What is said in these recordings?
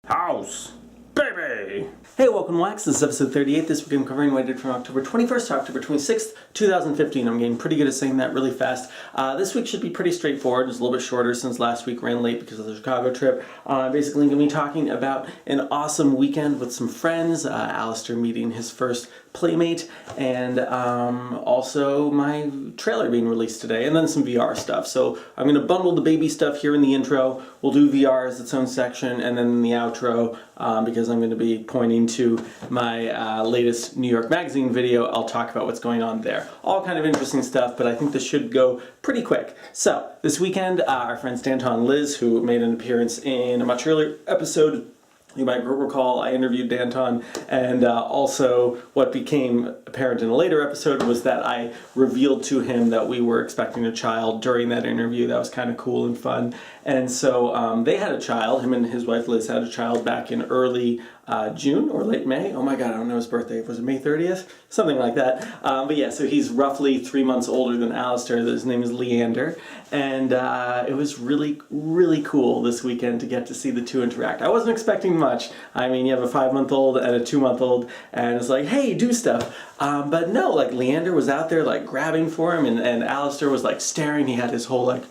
House, baby! Hey, welcome to WACTS. This is episode 38. This week I'm covering what I did from October 21st to October 26th, 2015. I'm getting pretty good at saying that really fast. This week should be pretty straightforward. It's a little bit shorter since last week ran late because of the Chicago trip. Basically, I'm going to be talking about an awesome weekend with some friends, Alistair meeting his first playmate, and also my trailer being released today, and then some VR stuff. So I'm going to bundle the baby stuff here in the intro. We'll do VR as its own section, and then in the outro, because I'm going to be pointing to my latest New York Magazine video, I'll talk about what's going on there. All kind of interesting stuff, but I think this should go pretty quick. So, this weekend, our friends Danton and Liz, who made an appearance in a much earlier episode, you might recall I interviewed Danton, and also what became apparent in a later episode was that I revealed to him that we were expecting a child during that interview. That was kind of cool and fun. And so they had a child, him and his wife Liz had a child back in early June or late May. Oh my god, I don't know his birthday. Was it May 30th? Something like that. But yeah, so he's roughly 3 months older than Alistair. His name is Leander. And it was really, really cool this weekend to get to see the two interact. I wasn't expecting much. I mean, you have a 5-month-old and a 2-month-old, and it's like, hey, do stuff. But no, like Leander was out there like grabbing for him, and Alistair was like staring. He had his whole like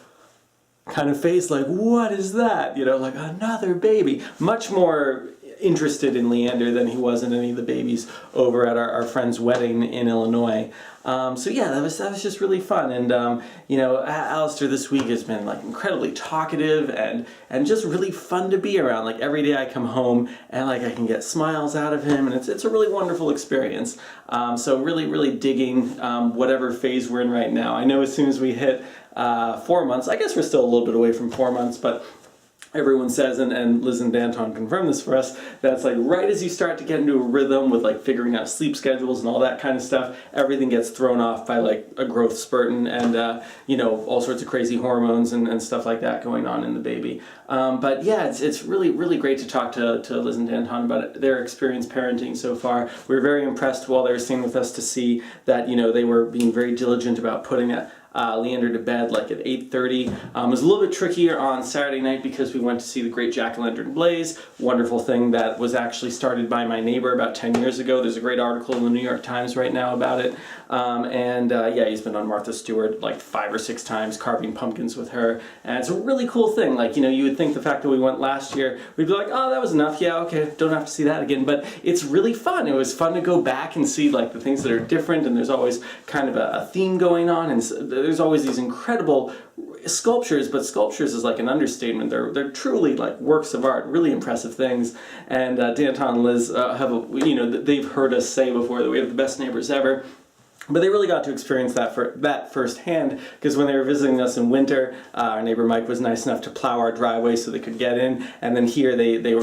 kind of face like, what is that? You know, like another baby. Much more interested in Leander than he was in any of the babies over at our friend's wedding in Illinois. So yeah, that was just really fun. And you know, Alistair this week has been like incredibly talkative and just really fun to be around. Like every day I come home and like I can get smiles out of him, and it's a really wonderful experience. So really digging whatever phase we're in right now. I know as soon as we hit 4 months, I guess we're still a little bit away from 4 months, but everyone says, and Liz and Danton confirm this for us, that it's like right as you start to get into a rhythm with like figuring out sleep schedules and all that kind of stuff, everything gets thrown off by like a growth spurt and you know, all sorts of crazy hormones and stuff like that going on in the baby. But yeah, it's really great to talk to Liz and Danton about their experience parenting so far. We were very impressed while they were staying with us to see that, you know, they were being very diligent about putting Leander to bed like at 8:30. It was a little bit trickier on Saturday night because we went to see the Great Jack-o'-lantern Blaze, wonderful thing that was actually started by my neighbor about 10 years ago. There's a great article in the New York Times right now about it. Yeah, he's been on Martha Stewart like 5 or 6 times carving pumpkins with her, and it's a really cool thing. Like, you know, you would think the fact that we went last year, we'd be like, oh, that was enough, yeah, okay, don't have to see that again, but it's really fun. It was fun to go back and see like the things that are different, and there's always kind of a theme going on, and there's always these incredible sculptures, but sculptures is like an understatement. They're truly like works of art, really impressive things. And Danton and Liz you know, they've heard us say before that we have the best neighbors ever. But they really got to experience that firsthand, because when they were visiting us in winter, our neighbor Mike was nice enough to plow our driveway so they could get in, and then here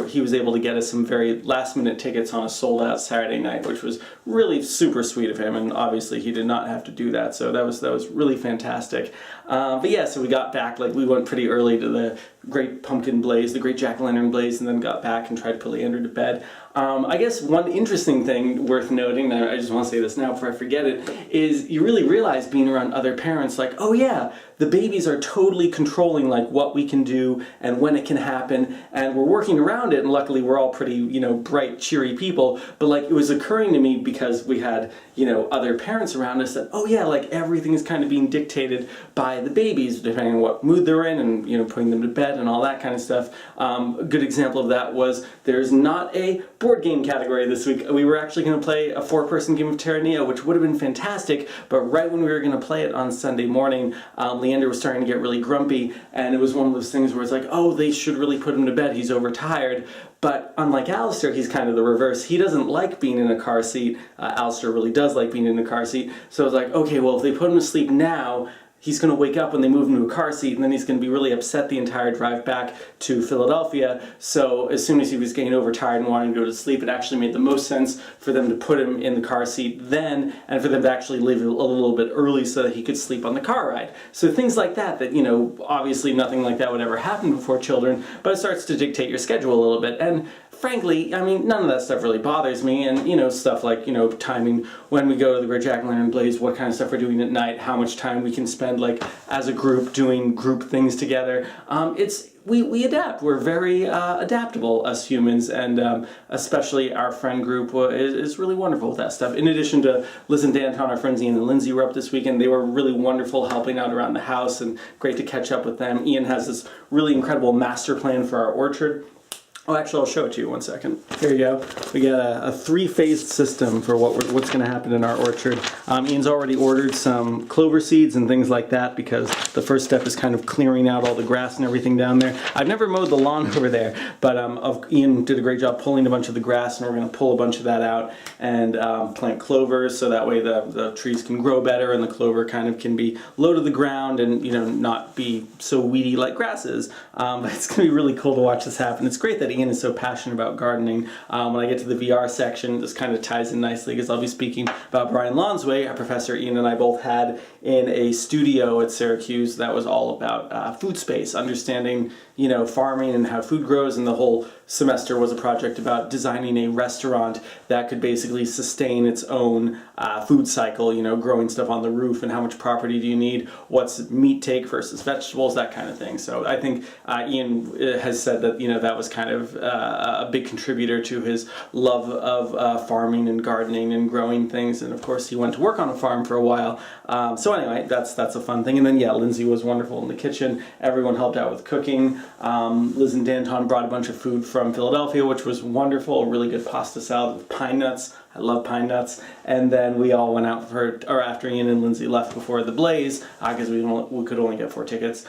he was able to get us some very last-minute tickets on a sold-out Saturday night, which was really super sweet of him, and obviously he did not have to do that, so that was really fantastic. But yeah, so we got back, like we went pretty early to the Great Pumpkin Blaze, the Great Jack-o'-lantern Blaze, and then got back and tried to put Leander to bed. I guess one interesting thing worth noting, and I just want to say this now before I forget it, is you really realize being around other parents, like, oh yeah, the babies are totally controlling like what we can do and when it can happen, and we're working around it, and luckily we're all pretty, you know, bright, cheery people, but like it was occurring to me because we had, you know, other parents around us that, oh yeah, like everything is kind of being dictated by the babies, depending on what mood they're in and, you know, putting them to bed and all that kind of stuff. A good example of that was there's not a board game category this week. We were actually going to play a 4-person game of Terra Neo, which would have been fantastic, but right when we were going to play it on Sunday morning, Leander was starting to get really grumpy, and it was one of those things where it's like, oh, they should really put him to bed, he's overtired. But unlike Alistair, he's kind of the reverse. He doesn't like being in a car seat. Alistair really does like being in a car seat. So it's like, okay, well, if they put him to sleep now, he's going to wake up when they move him to a car seat, and then he's going to be really upset the entire drive back to Philadelphia. So as soon as he was getting overtired and wanting to go to sleep, it actually made the most sense for them to put him in the car seat then, and for them to actually leave a little bit early so that he could sleep on the car ride. So things like that, you know, obviously nothing like that would ever happen before children, but it starts to dictate your schedule a little bit. And frankly, I mean, none of that stuff really bothers me, and, you know, stuff like, you know, timing when we go to the Great Jack-o'-lantern Blaze, what kind of stuff we're doing at night, how much time we can spend, like, as a group doing group things together. We adapt. We're very adaptable, us humans, and especially our friend group is really wonderful with that stuff. In addition to Liz and Danton, our friends Ian and Lindsay were up this weekend. They were really wonderful helping out around the house, and great to catch up with them. Ian has this really incredible master plan for our orchard. Oh, actually, I'll show it to you one second. Here you go. We got a three-phased system for what's going to happen in our orchard. Ian's already ordered some clover seeds and things like that because the first step is kind of clearing out all the grass and everything down there. I've never mowed the lawn over there, but Ian did a great job pulling a bunch of the grass, and we're going to pull a bunch of that out and plant clovers so that way the trees can grow better and the clover kind of can be low to the ground and, you know, not be so weedy like grass is. But it's going to be really cool to watch this happen. It's great that Ian is so passionate about gardening. When I get to the VR section, this kind of ties in nicely because I'll be speaking about Brian Lonsway, a professor Ian and I both had in a studio at Syracuse that was all about food space, understanding, you know, farming and how food grows, and the whole semester was a project about designing a restaurant that could basically sustain its own food cycle, you know, growing stuff on the roof and how much property do you need, what's meat take versus vegetables, that kind of thing. So I think Ian has said that, you know, that was kind of a big contributor to his love of farming and gardening and growing things, and of course he went to work on a farm for a while. So anyway, that's a fun thing. And then yeah, Lindsay was wonderful in the kitchen. Everyone helped out with cooking. Liz and Danton brought a bunch of food from Philadelphia, which was wonderful. A really good pasta salad with pine nuts. I love pine nuts. And then we all went out after Ian and Lindsay left before the Blaze, because we could only get 4 tickets.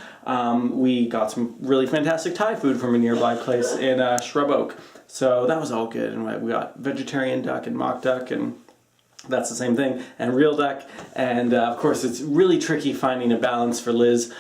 We got some really fantastic Thai food from a nearby place in Shrub Oak. So that was all good. And we got vegetarian duck and mock duck, and that's the same thing, and real duck. And of course it's really tricky finding a balance for Liz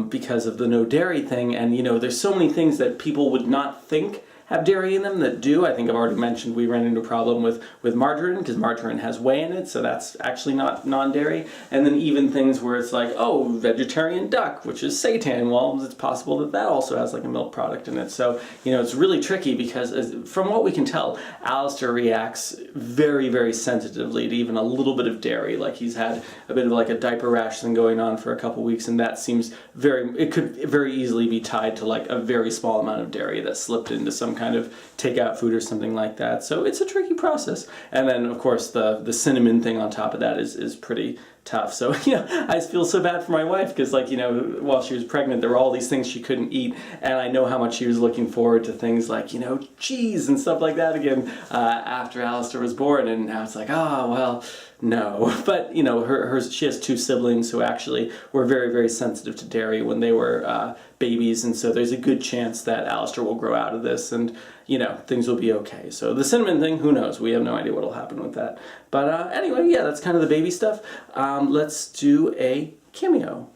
because of the no dairy thing, and you know, there's so many things that people would not think have dairy in them that do. I think I've already mentioned we ran into a problem with margarine, because margarine has whey in it, so that's actually not non-dairy. And then even things where it's like, oh, vegetarian duck, which is seitan. Well, it's possible that that also has like a milk product in it. So, you know, it's really tricky because from what we can tell, Alistair reacts very, very sensitively to even a little bit of dairy. Like he's had a bit of like a diaper rash thing going on for a couple weeks, and that seems it could very easily be tied to like a very small amount of dairy that slipped into some kind of takeout food or something like that. So it's a tricky process. And then of course the cinnamon thing on top of that is pretty tough. So, you know, I feel so bad for my wife because, like, you know, while she was pregnant, there were all these things she couldn't eat, and I know how much she was looking forward to things like, you know, cheese and stuff like that again after Alistair was born, and now it's like, oh, well, no. But, you know, she has 2 siblings who actually were very, very sensitive to dairy when they were babies, and so there's a good chance that Alistair will grow out of this, and, you know, things will be okay. So the cinnamon thing, who knows? We have no idea what will happen with that. But anyway, yeah, that's kind of the baby stuff. Let's do a cameo.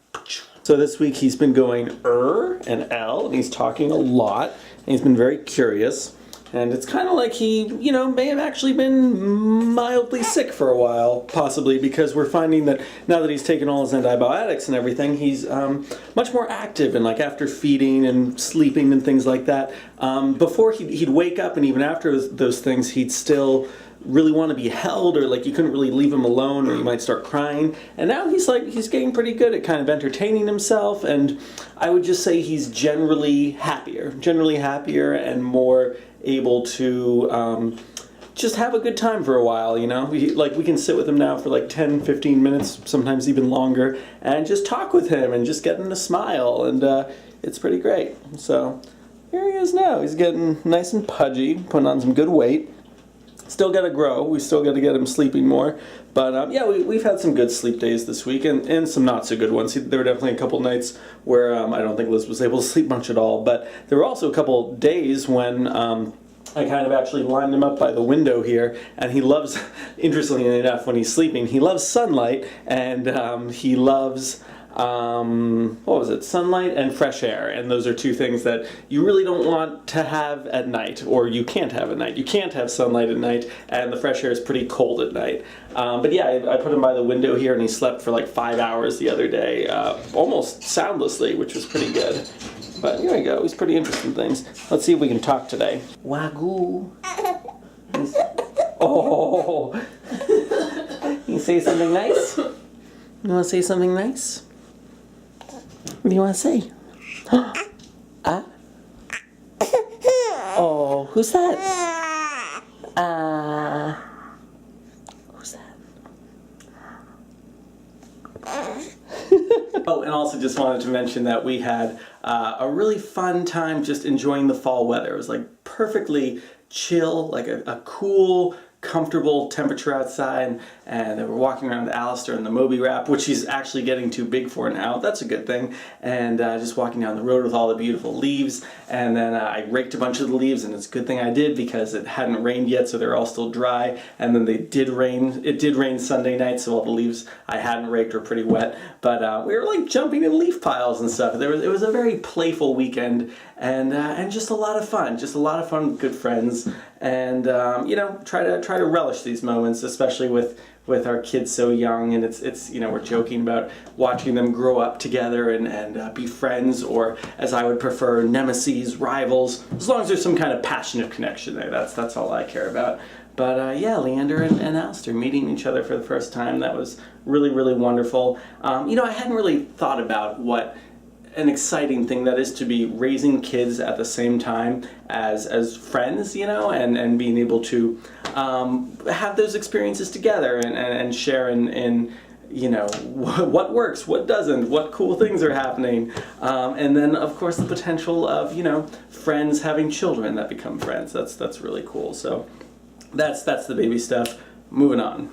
So this week he's been going and L, and he's talking a lot, and he's been very curious. And it's kind of like he, you know, may have actually been mildly sick for a while, possibly, because we're finding that now that he's taken all his antibiotics and everything, he's much more active, and like after feeding and sleeping and things like that. Before he'd wake up, and even after those things, he'd still really want to be held, or like you couldn't really leave him alone, or he might start crying. And now he's getting pretty good at kind of entertaining himself, and I would just say he's generally happier and more able to just have a good time for a while, you know? We can sit with him now for like 10, 15 minutes, sometimes even longer, and just talk with him and just get him to smile, and it's pretty great. So here he is now. He's getting nice and pudgy, putting on some good weight. Still got to grow. We still got to get him sleeping more. But yeah, we've had some good sleep days this week, and some not so good ones. There were definitely a couple nights where I don't think Liz was able to sleep much at all. But there were also a couple days when I kind of actually lined him up by the window here, and he loves, interestingly enough, when he's sleeping, he loves sunlight, and he loves what was it? Sunlight and fresh air. And those are two things that you really don't want to have at night, or you can't have at night. You can't have sunlight at night, and the fresh air is pretty cold at night. But yeah, I put him by the window here, and he slept for like 5 hours the other day, almost soundlessly, which was pretty good. But here we go. He's pretty interested in things. Let's see if we can talk today. Wagyu. Oh. You say something nice? You want to say something nice? What do you want to say? Oh, who's that? Who's that? Oh, and also just wanted to mention that we had a really fun time just enjoying the fall weather. It was like perfectly chill, like a cool, comfortable temperature outside, and we're walking around with Alistair in the Moby wrap, which he's actually getting too big for now. That's a good thing. And just walking down the road with all the beautiful leaves, and then I raked a bunch of the leaves, and it's a good thing I did because it hadn't rained yet, so they're all still dry. And then it did rain Sunday night, so all the leaves I hadn't raked were pretty wet. But we were like jumping in leaf piles and stuff. It was a very playful weekend, and just a lot of fun. Just a lot of fun with good friends, and you know, try to relish these moments, especially with our kids so young. And it's you know, we're joking about watching them grow up together and be friends, or as I would prefer, nemesis, rivals. As long as there's some kind of passionate connection there, that's all I care about. But yeah, Leander and Alistair meeting each other for the first time, that was really, really wonderful. You know, I hadn't really thought about what an exciting thing that is to be raising kids at the same time as friends, you know, and being able to have those experiences together and share in you know, what works, what doesn't, what cool things are happening, and then of course the potential of, you know, friends having children that become friends. That's really cool. So that's the baby stuff. Moving on.